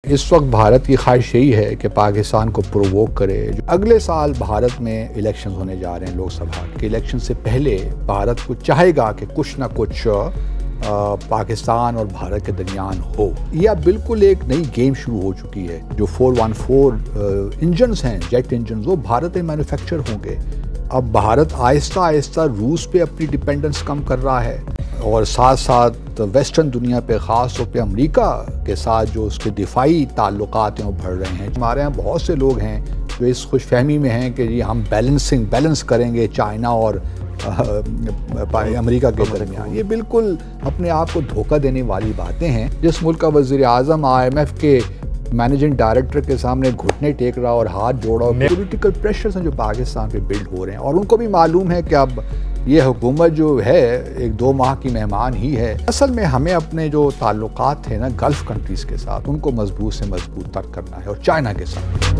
اس وقت بھارت کی خواہش یہی ہے کہ پاکستان کو پرووک کرے. جو اگلے سال بھارت میں الیکشنز ہونے جا رہے ہیں لوک سبھا کے. الیکشن سے پہلے بھارت کو چاہے گا کہ کچھ نہ کچھ پاکستان اور بھارت کے درمیان ہو. یہ اب بالکل ایک نئی گیم شروع ہو چکی ہے. جو 414 انجنز ہیں، جیٹ انجنز، وہ بھارت میں مینوفیکچر ہوں گے. اب بھارت آہستہ آہستہ روس پہ اپنی ڈیپینڈنس کم کر رہا ہے اور ساتھ ساتھ ویسٹرن دنیا پہ، خاص طور پہ امریکہ کے ساتھ جو اس کے دفاعی تعلقات ہیں وہ بڑھ رہے ہیں. ہمارے یہاں بہت سے لوگ ہیں جو اس خوش فہمی میں ہیں کہ جی ہم بیلنس کریں گے چائنا اور امریکہ کے درمیان. یہ بالکل اپنے آپ کو دھوکہ دینے والی باتیں ہیں. جس ملک کا وزیر اعظم IMF کے مینیجنگ ڈائریکٹر کے سامنے گھٹنے ٹیک رہا اور ہاتھ جوڑا، پولیٹیکل پریشرز ہیں جو پاکستان پہ بلڈ ہو رہے ہیں، اور ان کو بھی معلوم ہے کہ اب یہ حکومت جو ہے 1-2 ماہ کی مہمان ہی ہے. اصل میں ہمیں اپنے جو تعلقات تھے نا گلف کنٹریز کے ساتھ، ان کو مضبوط سے مضبوط تر کرنا ہے، اور چائنا کے ساتھ.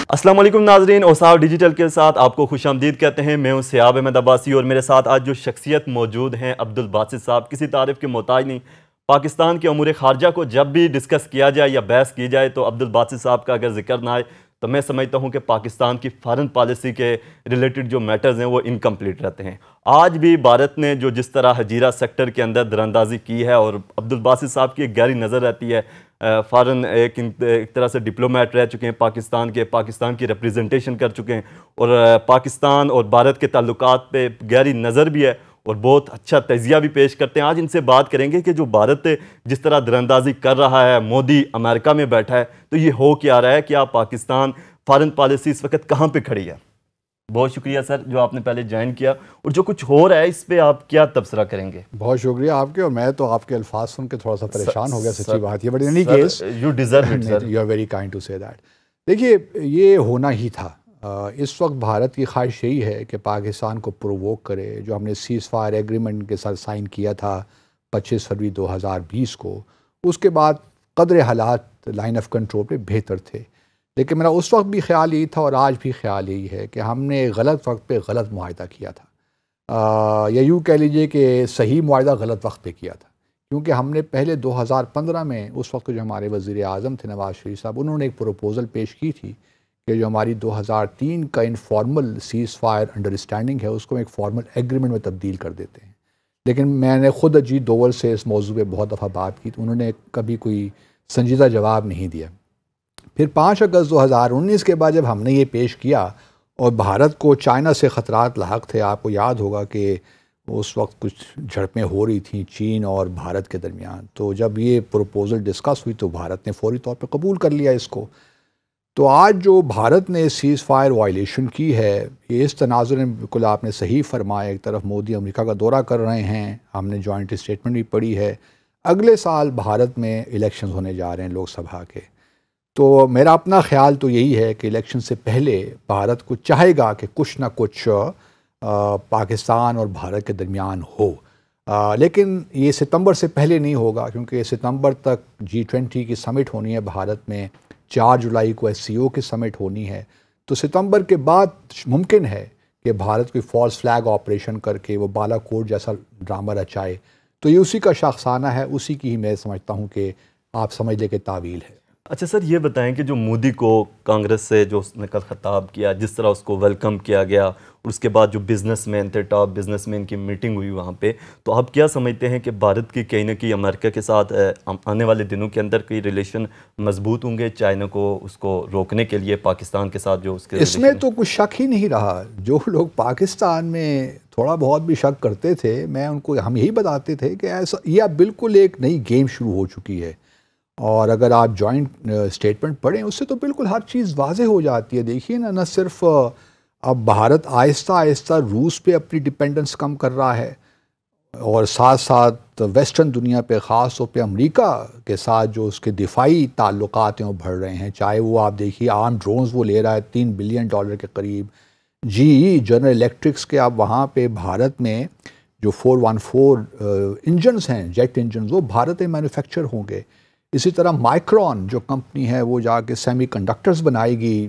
السلام علیکم ناظرین، اوصاف ڈیجیٹل کے ساتھ آپ کو خوش آمدید کہتے ہیں. میں ہوں سیاب احمد عباسی اور میرے ساتھ آج جو شخصیت موجود ہیں عبدالباسط صاحب. کسی تعریف کے محتاج نہیں. پاکستان کے امور خارجہ کو جب بھی ڈسکس کیا جائے یا بحث کی جائے تو عبدالباسط صاحب کا اگر ذکر نہ آئے تو میں سمجھتا ہوں کہ پاکستان کی فارن پالیسی کے ریلیٹڈ جو میٹرز ہیں وہ انکمپلیٹ رہتے ہیں. آج بھی بھارت نے جو جس طرح حجیرہ سیکٹر کے اندر دراندازی کی ہے، اور عبدالباسط صاحب کی ایک گہری نظر رہتی ہے. فارن ایک طرح سے ڈپلومیٹ رہ چکے ہیں پاکستان کی ریپریزنٹیشن کر چکے ہیں، اور پاکستان اور بھارت کے تعلقات پہ گہری نظر بھی ہے اور بہت اچھا تجزیہ بھی پیش کرتے ہیں. آج ان سے بات کریں گے کہ جو بھارت جس طرح دراندازی کر رہا ہے، مودی امریکہ میں بیٹھا ہے، تو یہ ہو کیا رہا ہے؟ کیا پاکستان فارن پالیسی اس وقت کہاں پہ کھڑی ہے؟ بہت شکریہ سر جو آپ نے پہلے جوائن کیا، اور جو کچھ ہو رہا ہے اس پہ آپ کیا تبصرہ کریں گے؟ بہت شکریہ آپ کے، اور میں تو آپ کے الفاظ سن کے تھوڑا سا پریشان ہو گیا، سچی بات یہ. But in any case you deserve it sir, you are very kind to say that. دیکھیے یہ ہونا ہی تھا. اس وقت بھارت کی خواہش یہی ہے کہ پاکستان کو پرووک کرے. جو ہم نے سیز فائر ایگریمنٹ کے ساتھ سائن کیا تھا 25 فروری 2020 کو، اس کے بعد قدر حالات لائن آف کنٹرول پہ بہتر تھے. لیکن میرا اس وقت بھی خیال یہی تھا اور آج بھی خیال یہی ہے کہ ہم نے غلط وقت پہ غلط معاہدہ کیا تھا، یا یوں کہہ لیجئے کہ صحیح معاہدہ غلط وقت پہ کیا تھا. کیونکہ ہم نے پہلے 2015 میں اس وقت جو ہمارے وزیر اعظم تھے نواز شریف صاحب، انہوں نے ایک پروپوزل پیش کی تھی کہ جو ہماری 2003 کا انفارمل سیز فائر انڈرسٹینڈنگ ہے اس کو ایک فارمل ایگریمنٹ میں تبدیل کر دیتے ہیں. لیکن میں نے خود اجیت دوول سے اس موضوع پہ بہت دفعہ بات کی تو انہوں نے کبھی کوئی سنجیدہ جواب نہیں دیا. پھر 5 اگست 2019 کے بعد جب ہم نے یہ پیش کیا اور بھارت کو چائنا سے خطرات لاحق تھے، آپ کو یاد ہوگا کہ اس وقت کچھ جھڑپیں ہو رہی تھیں چین اور بھارت کے درمیان، تو جب یہ پروپوزل ڈسکس ہوئی تو بھارت نے فوری طور پہ قبول کر لیا اس کو. تو آج جو بھارت نے سیز فائر وائلیشن کی ہے، یہ اس تناظر میں بالکل آپ نے صحیح فرمایا. ایک طرف مودی امریکہ کا دورہ کر رہے ہیں، ہم نے جوائنٹ اسٹیٹمنٹ بھی پڑھی ہے. اگلے سال بھارت میں الیکشنز ہونے جا رہے ہیں لوک سبھا کے. تو میرا اپنا خیال تو یہی ہے کہ الیکشن سے پہلے بھارت کو چاہے گا کہ کچھ نہ کچھ پاکستان اور بھارت کے درمیان ہو. لیکن یہ ستمبر سے پہلے نہیں ہوگا، کیونکہ ستمبر تک G20 کی سمٹ ہونی ہے بھارت میں، 4 جولائی کو SCO کی سمٹ ہونی ہے. تو ستمبر کے بعد ممکن ہے کہ بھارت کوئی فالس فلیگ آپریشن کر کے وہ بالا کوٹ جیسا ڈرامہ رچائے. تو یہ اسی کا شاخسانہ ہے، اسی کی ہی میں سمجھتا ہوں کہ آپ سمجھ لیں کہ تعویل ہے. اچھا سر، یہ بتائیں کہ جو مودی کو کانگریس سے جو اس نے کل خطاب کیا، جس طرح اس کو ویلکم کیا گیا، اور اس کے بعد جو بزنس مین تھے، ٹاپ بزنس مین کی میٹنگ ہوئی وہاں پہ، تو آپ کیا سمجھتے ہیں کہ بھارت کی کہیں نہ کہیں امریکہ کے ساتھ آنے والے دنوں کے اندر کوئی ریلیشن مضبوط ہوں گے چائنا کو اس کو روکنے کے لیے پاکستان کے ساتھ جو اس کے اس میں تو کچھ شک ہی نہیں رہا. جو لوگ پاکستان میں تھوڑا بہت بھی شک کرتے تھے، میں ان کو ہم یہی بتاتے تھے کہ ایسا یہ اب بالکل ایک نئی گیم شروع ہو چکی ہے. اور اگر آپ جوائنٹ اسٹیٹمنٹ پڑھیں اس سے تو بالکل ہر چیز واضح ہو جاتی ہے. دیکھیے نا صرف اب بھارت آہستہ آہستہ روس پہ اپنی ڈیپینڈنس کم کر رہا ہے، اور ساتھ ساتھ ویسٹرن دنیا پہ، خاص طور پہ امریکہ کے ساتھ جو اس کے دفاعی تعلقات ہیں وہ بڑھ رہے ہیں. چاہے وہ آپ دیکھیے آرم ڈرونز وہ لے رہا ہے $3 بلین کے قریب. جنرل الیکٹرکس کے اب وہاں پہ بھارت میں جو 414 انجنز ہیں، جیٹ انجنز، وہ بھارت میں مینوفیکچر ہوں گے. اسی طرح مائکرون جو کمپنی ہے وہ جا کے سیمی کنڈکٹرز بنائے گی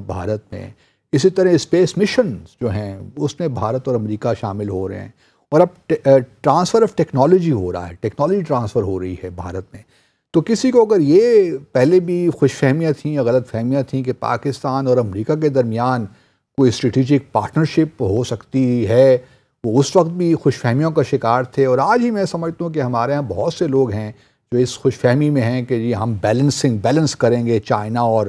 بھارت میں. اسی طرح اسپیس مشن جو ہیں اس میں بھارت اور امریکہ شامل ہو رہے ہیں. اور اب ٹرانسفر آف ٹیکنالوجی ہو رہا ہے، ٹیکنالوجی ٹرانسفر ہو رہی ہے بھارت میں. تو کسی کو اگر یہ پہلے بھی خوش فہمیاں تھیں یا غلط فہمیاں تھیں کہ پاکستان اور امریکہ کے درمیان کوئی اسٹریٹجک پارٹنرشپ ہو سکتی ہے، وہ اس وقت بھی خوش فہمیوں کا شکار تھے. اور آج ہی میں سمجھتا ہوں کہ ہمارے ہاں بہت سے لوگ ہیں جو اس خوش فہمی میں ہیں کہ جی ہم بیلنس کریں گے چائنا اور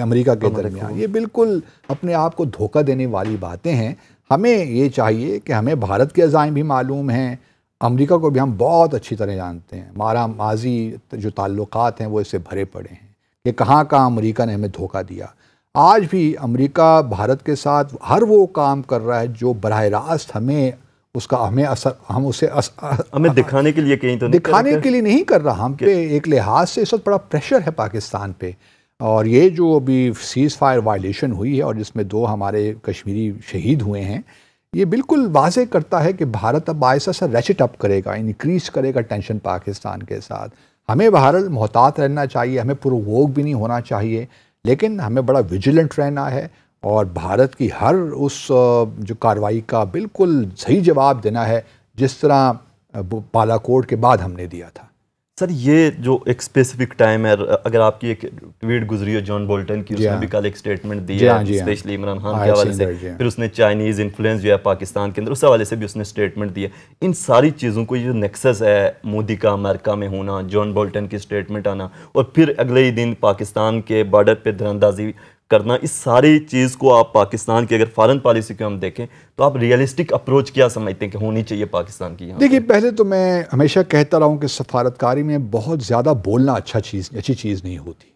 امریکہ کے درمیان. یہ بالکل اپنے آپ کو دھوکہ دینے والی باتیں ہیں. ہمیں یہ چاہیے کہ ہمیں بھارت کے عزائم بھی معلوم ہیں، امریکہ کو بھی ہم بہت اچھی طرح جانتے ہیں. ہمارا ماضی جو تعلقات ہیں وہ اس سے بھرے پڑے ہیں کہ کہاں امریکہ نے ہمیں دھوکہ دیا. آج بھی امریکہ بھارت کے ساتھ ہر وہ کام کر رہا ہے جو براہ راست ہمیں دکھانے کے لیے کہیں تو دکھانے کے لیے نہیں کر رہا. ہم پہ ایک لحاظ سے اس وقت بڑا پریشر ہے پاکستان پہ. اور یہ جو ابھی سیز فائر وائلیشن ہوئی ہے اور جس میں 2 ہمارے کشمیری شہید ہوئے ہیں، یہ بالکل واضح کرتا ہے کہ بھارت اب آہستہ سے ریچٹ اپ کرے گا، انکریز کرے گا ٹینشن پاکستان کے ساتھ. ہمیں بہرحال محتاط رہنا چاہیے، ہمیں پروووک بھی نہیں ہونا چاہیے، لیکن ہمیں بڑا ویجیلنٹ رہنا ہے اور بھارت کی ہر اس جو کارروائی کا بالکل صحیح جواب دینا ہے جس طرح بالا کوٹ کے بعد ہم نے دیا تھا. سر یہ جو ایک اسپیسیفک ٹائم ہے، اگر آپ کی ایک ٹویٹ گزری ہے جان بولٹن کی، اس نے بھی کل ایک اسٹیٹمنٹ دی ہے اسپیشلی عمران خان کے حوالے سے، پھر اس نے چائنیز انفلوئنس جو ہے پاکستان کے اندر اس حوالے سے بھی اس نے اسٹیٹمنٹ دی ہے. ان ساری چیزوں کو یہ نیکسس ہے مودی کا امریکہ میں ہونا، جان بولٹن کی اسٹیٹمنٹ آنا اور پھر اگلے ہی دن پاکستان کے بارڈر پہ دراندازی کرنا، اس ساری چیز کو آپ پاکستان کی اگر فارن پالیسی کو ہم دیکھیں تو آپ ریئلسٹک اپروچ کیا سمجھتے ہیں کہ ہونی چاہیے پاکستان کی؟ دیکھیے پہلے تو میں ہمیشہ کہتا رہا ہوں کہ سفارتکاری میں بہت زیادہ بولنا اچھی چیز نہیں ہوتی.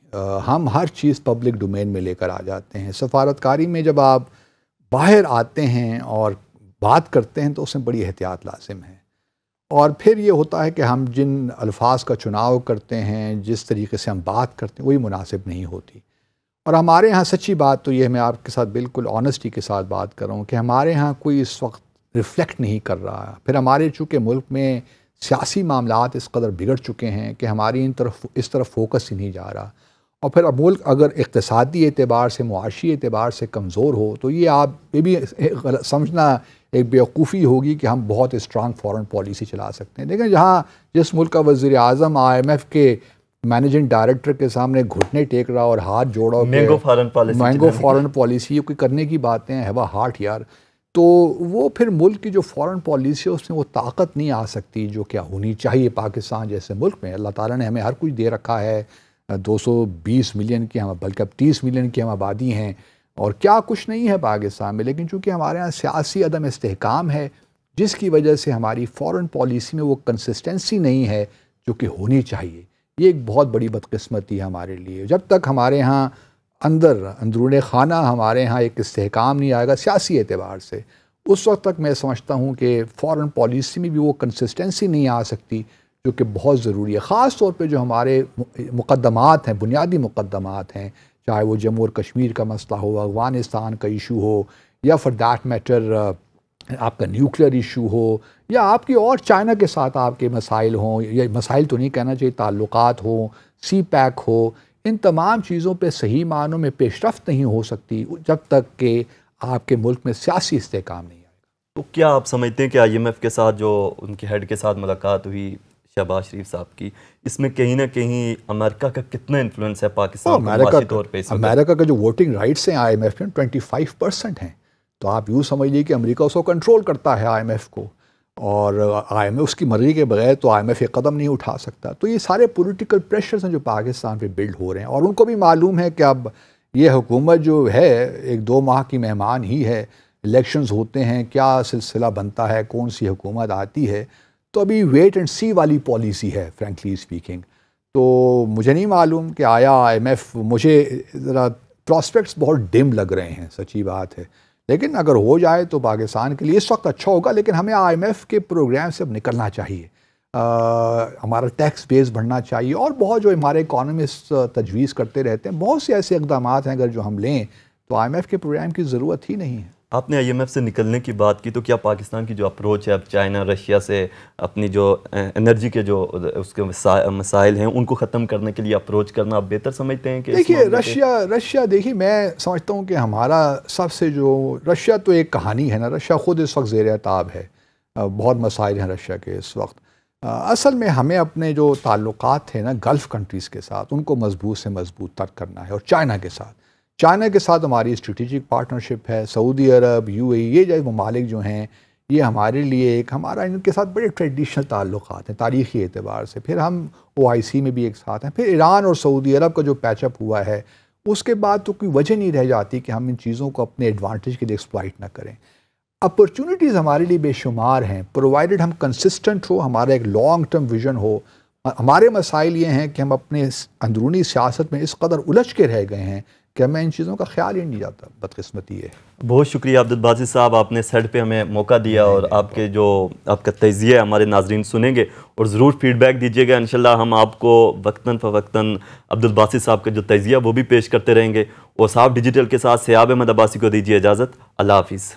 ہم ہر چیز پبلک ڈومین میں لے کر آ جاتے ہیں. سفارتکاری میں جب آپ باہر آتے ہیں اور بات کرتے ہیں تو اس میں بڑی احتیاط لازم ہے. اور پھر یہ ہوتا ہے کہ ہم جن الفاظ کا چناؤ کرتے ہیں، جس طریقے سے ہم بات کرتے ہیں، وہی مناسب نہیں ہوتی. اور ہمارے ہاں سچی بات تو یہ ہے، میں آپ کے ساتھ بالکل آنیسٹی کے ساتھ بات کر رہا ہوں کہ ہمارے ہاں کوئی اس وقت ریفلیکٹ نہیں کر رہا. پھر ہمارے چونکہ ملک میں سیاسی معاملات اس قدر بگڑ چکے ہیں کہ ہماری اس طرف فوکس ہی نہیں جا رہا. اور پھر اب ملک اگر اقتصادی اعتبار سے، معاشی اعتبار سے کمزور ہو تو یہ بھی سمجھنا ایک بیوقوفی ہوگی کہ ہم بہت اسٹرانگ فارن پالیسی چلا سکتے ہیں. لیکن جس ملک کا وزیر اعظم IMF کے مینیجنگ ڈائریکٹر کے سامنے گھٹنے ٹیک رہا اور ہاتھ جوڑا، مینگو فارن پالیسی یہ کوئی کرنے کی باتیں ہیں، ہیو اے ہارٹ یار. تو وہ پھر ملک کی جو فارن پالیسی ہے اس میں وہ طاقت نہیں آ سکتی جو کیا ہونی چاہیے پاکستان جیسے ملک میں. اللہ تعالیٰ نے ہمیں ہر کچھ دے رکھا ہے، 220 ملین کی ہم، بلکہ اب 30 ملین کی ہم آبادی ہیں اور کیا کچھ نہیں ہے پاکستان میں. لیکن چونکہ ہمارے ہاں سیاسی عدم استحکام ہے جس کی وجہ سے ہماری فارن پالیسی میں وہ کنسسٹنسی نہیں ہے جو کہ ہونی چاہیے. یہ ایک بہت بڑی بدقسمتی ہے ہمارے لیے. جب تک ہمارے ہاں اندرون خانہ ہمارے ہاں ایک استحکام نہیں آئے گا سیاسی اعتبار سے، اس وقت تک میں سمجھتا ہوں کہ فارن پالیسی میں بھی وہ کنسسٹنسی نہیں آ سکتی جو کہ بہت ضروری ہے. خاص طور پہ جو ہمارے مقدمات ہیں، بنیادی مقدمات ہیں، چاہے وہ جموں اور کشمیر کا مسئلہ ہو، افغانستان کا ایشو ہو، یا فار دیٹ میٹر آپ کا نیوکلیر ایشو ہو، یا آپ کی اور چائنا کے ساتھ آپ کے مسائل ہوں، یا مسائل تو نہیں کہنا چاہیے، تعلقات ہوں، سی پیک ہو. ان تمام چیزوں پہ صحیح معنوں میں پیش رفت نہیں ہو سکتی جب تک کہ آپ کے ملک میں سیاسی استحکام نہیں آئے گا. تو کیا آپ سمجھتے ہیں کہ IMF کے ساتھ جو ان کے ہیڈ کے ساتھ ملاقات ہوئی شہباز شریف صاحب کی، اس میں کہیں نہ کہیں امریکہ کا کتنا انفلوئنس ہے پاکستان کو معاشی طور پہ؟ امریکہ کا جو ووٹنگ رائٹس ہیں IMF میں 25% ہیں. تو آپ یوں سمجھ لیجیے کہ امریکہ اس کو کنٹرول کرتا ہے IMF کو، اور IMF اس کی مرضی کے بغیر تو IMF ایک قدم نہیں اٹھا سکتا. تو یہ سارے پولیٹیکل پریشرز ہیں جو پاکستان پہ بلڈ ہو رہے ہیں، اور ان کو بھی معلوم ہے کہ اب یہ حکومت جو ہے 1-2 ماہ کی مہمان ہی ہے. الیکشنز ہوتے ہیں، کیا سلسلہ بنتا ہے، کون سی حکومت آتی ہے. تو ابھی ویٹ اینڈ سی والی پالیسی ہے فرینکلی اسپیکنگ. تو مجھے نہیں معلوم کہ آیا IMF، مجھے ذرا پراسپیکٹس بہت ڈم لگ رہے ہیں، سچی بات ہے. لیکن اگر ہو جائے تو پاکستان کے لیے اس وقت اچھا ہوگا. لیکن ہمیں IMF کے پروگرام سے اب نکلنا چاہیے، ہمارا ٹیکس بیس بڑھنا چاہیے، اور بہت جو ہمارے اکانومسٹ تجویز کرتے رہتے ہیں، بہت سے ایسے اقدامات ہیں اگر جو ہم لیں تو IMF کے پروگرام کی ضرورت ہی نہیں ہے. آپ نے IMF سے نکلنے کی بات کی، تو کیا پاکستان کی جو اپروچ ہے اب چائنا رشیا سے اپنی جو انرجی کے جو اس کے مسائل ہیں ان کو ختم کرنے کے لیے اپروچ کرنا آپ بہتر سمجھتے ہیں کہ دیکھیے رشیا دیکھیے میں سمجھتا ہوں کہ ہمارا سب سے جو رشیا تو ایک کہانی ہے نا، رشیا خود اس وقت زیر تاب ہے، بہت مسائل ہیں رشیا کے اس وقت۔ اصل میں ہمیں اپنے جو تعلقات تھے نا گلف کنٹریز کے ساتھ ان کو مضبوط سے مضبوط تر کرنا ہے، اور چائنا کے ساتھ ہماری اسٹریٹجک پارٹنرشپ ہے۔ سعودی عرب، UAE، یہ جو ممالک جو ہیں یہ ہمارے لیے ہمارا ان کے ساتھ بڑے ٹریڈیشنل تعلقات ہیں تاریخی اعتبار سے۔ پھر ہم OIC میں بھی ایک ساتھ ہیں، پھر ایران اور سعودی عرب کا جو پیچ اپ ہوا ہے اس کے بعد تو کوئی وجہ نہیں رہ جاتی کہ ہم ان چیزوں کو اپنے ایڈوانٹیج کے لیے ایکسپلائٹ نہ کریں۔ اپرچونٹیز ہمارے لیے بے شمار ہیں، پرووائڈڈ ہم کنسسٹنٹ ہو، ہمارا ایک لانگ ٹرم ویژن ہو۔ ہمارے مسائل یہ ہیں کہ ہم اپنے اندرونی سیاست میں اس قدر الجھ کے رہ گئے ہیں کہ ہمیں ان چیزوں کا خیال ہی نہیں جاتا۔ بدقسمتی ہے۔ بہت شکریہ عبدالباسط صاحب، آپ نے سیٹ پہ ہمیں موقع دیا اور آپ کا تجزیہ ہمارے ناظرین سنیں گے اور ضرور فیڈ بیک دیجیے گا۔ انشاءاللہ ہم آپ کو وقتاً فوقتاً عبدالباسط صاحب کا جو تجزیہ وہ بھی پیش کرتے رہیں گے۔ اوصاف ڈیجیٹل کے ساتھ سیاب احمد عباسی کو دیجیے اجازت۔ اللہ حافظ۔